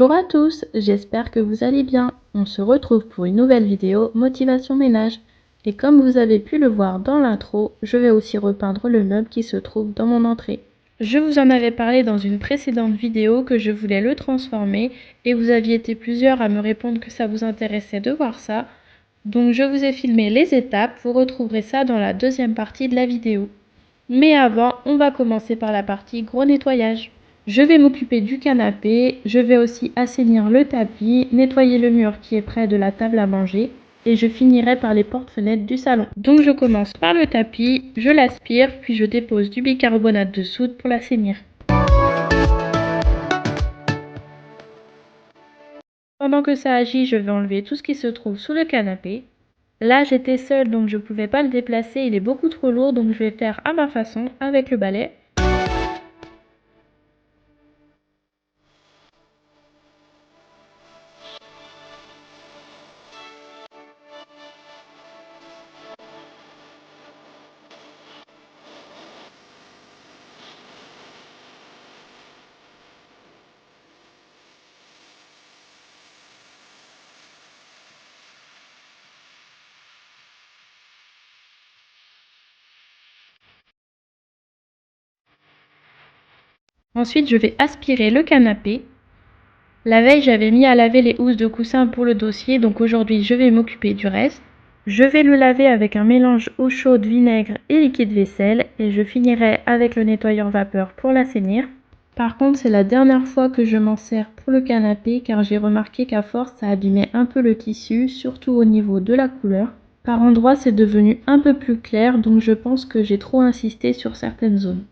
Bonjour à tous, j'espère que vous allez bien. On se retrouve pour une nouvelle vidéo Motivation Ménage. Et comme vous avez pu le voir dans l'intro, je vais aussi repeindre le meuble qui se trouve dans mon entrée. Je vous en avais parlé dans une précédente vidéo que je voulais le transformer et vous aviez été plusieurs à me répondre que ça vous intéressait de voir ça. Donc je vous ai filmé les étapes, vous retrouverez ça dans la deuxième partie de la vidéo. Mais avant, on va commencer par la partie gros nettoyage. Je vais m'occuper du canapé, je vais aussi assainir le tapis, nettoyer le mur qui est près de la table à manger et je finirai par les portes-fenêtres du salon. Donc je commence par le tapis, je l'aspire puis je dépose du bicarbonate de soude pour l'assainir. Pendant que ça agit, je vais enlever tout ce qui se trouve sous le canapé. Là, j'étais seule donc je ne pouvais pas le déplacer, il est beaucoup trop lourd donc je vais faire à ma façon avec le balai. Ensuite, je vais aspirer le canapé. La veille, j'avais mis à laver les housses de coussin pour le dossier, donc aujourd'hui, je vais m'occuper du reste. Je vais le laver avec un mélange eau chaude, vinaigre et liquide vaisselle et je finirai avec le nettoyeur vapeur pour l'assainir. Par contre, c'est la dernière fois que je m'en sers pour le canapé car j'ai remarqué qu'à force, ça abîmait un peu le tissu, surtout au niveau de la couleur. Par endroits, c'est devenu un peu plus clair, donc je pense que j'ai trop insisté sur certaines zones.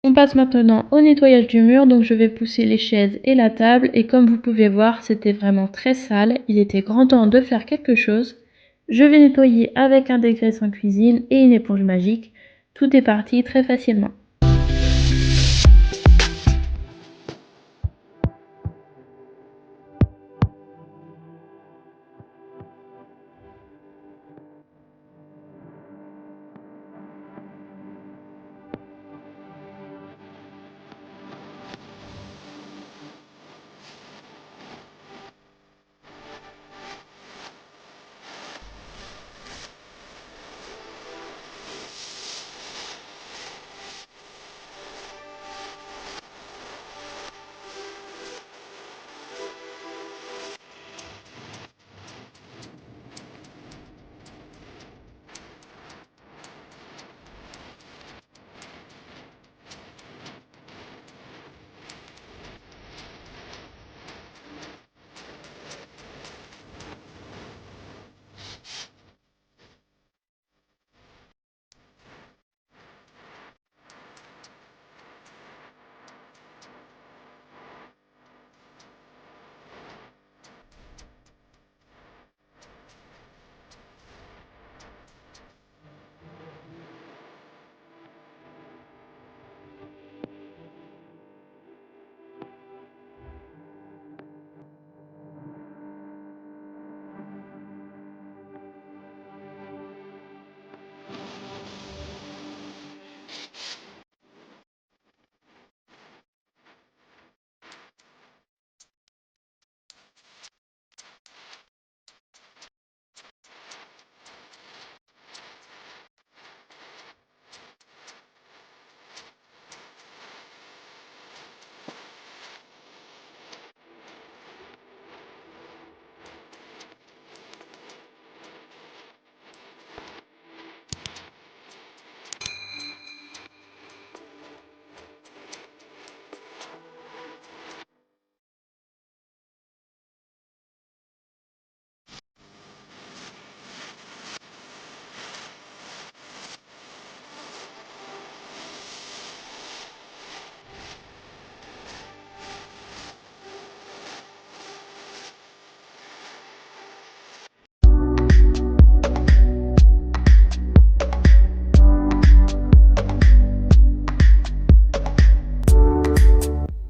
On passe maintenant au nettoyage du mur, donc je vais pousser les chaises et la table et comme vous pouvez voir, c'était vraiment très sale, il était grand temps de faire quelque chose. Je vais nettoyer avec un dégraissant cuisine et une éponge magique, tout est parti très facilement.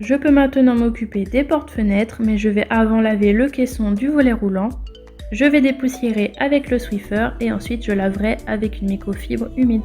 Je peux maintenant m'occuper des portes-fenêtres, mais je vais avant laver le caisson du volet roulant. Je vais dépoussiérer avec le Swiffer et ensuite je laverai avec une microfibre humide.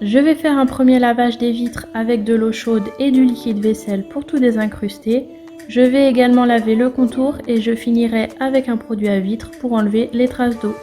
Je vais faire un premier lavage des vitres avec de l'eau chaude et du liquide vaisselle pour tout désincruster. Je vais également laver le contour et je finirai avec un produit à vitre pour enlever les traces d'eau.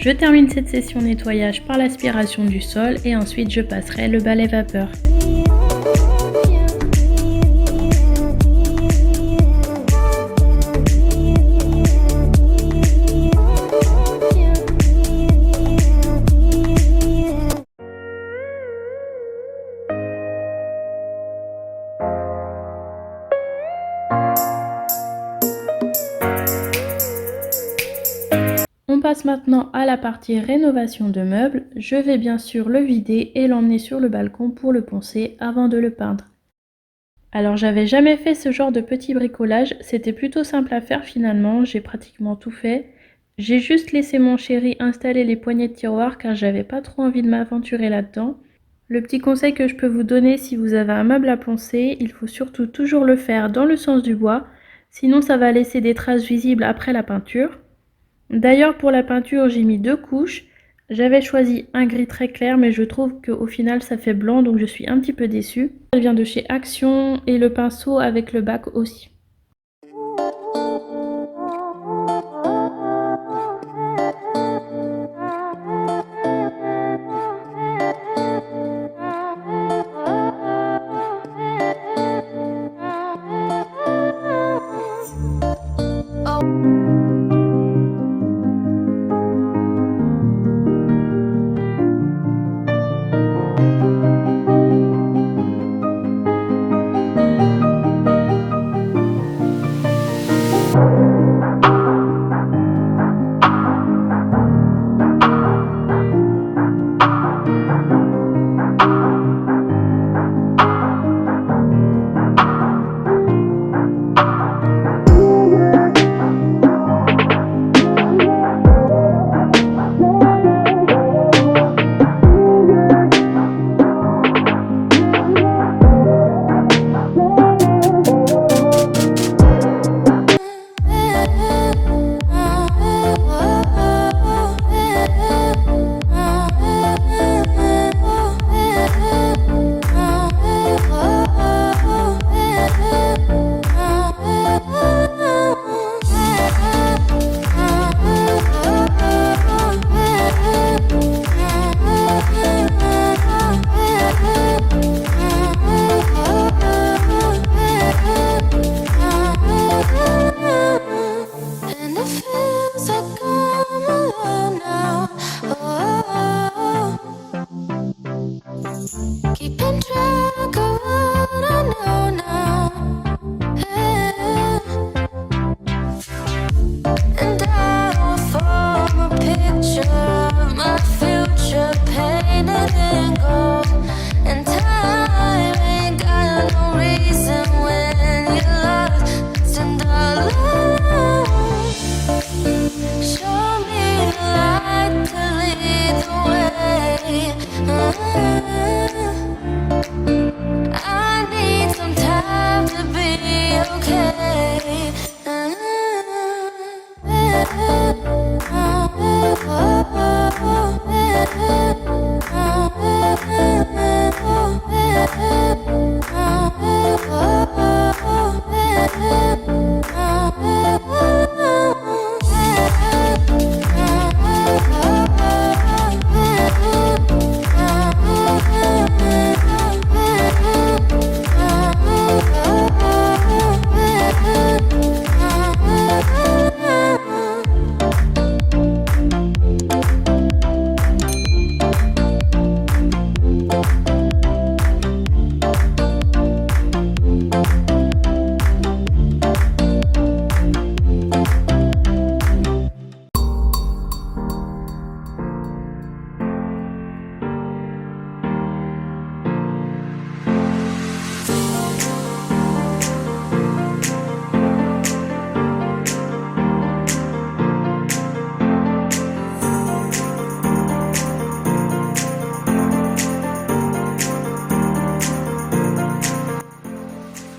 Je termine cette session nettoyage par l'aspiration du sol et ensuite je passerai le balai vapeur. On passe maintenant à la partie rénovation de meubles. Je vais bien sûr le vider et l'emmener sur le balcon pour le poncer avant de le peindre. Alors j'avais jamais fait ce genre de petit bricolage, c'était plutôt simple à faire finalement, j'ai pratiquement tout fait. J'ai juste laissé mon chéri installer les poignées de tiroir car j'avais pas trop envie de m'aventurer là-dedans. Le petit conseil que je peux vous donner si vous avez un meuble à poncer, il faut surtout toujours le faire dans le sens du bois, sinon ça va laisser des traces visibles après la peinture. D'ailleurs pour la peinture j'ai mis 2 couches, j'avais choisi un gris très clair mais je trouve qu'au final ça fait blanc donc je suis un petit peu déçue. Elle vient de chez Action et le pinceau avec le bac aussi. Keeping track of what I know now, and I will form a picture of my future painted in gold. And time ain't got no reason when you're lost and alone. Show me the light to lead the way. I need some time to be okay.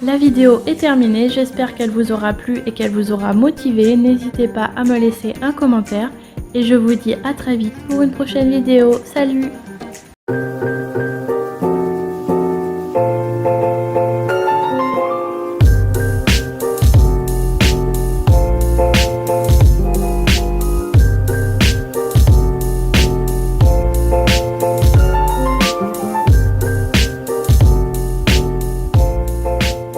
La vidéo est terminée, j'espère qu'elle vous aura plu et qu'elle vous aura motivé. N'hésitez pas à me laisser un commentaire et je vous dis à très vite pour une prochaine vidéo. Salut!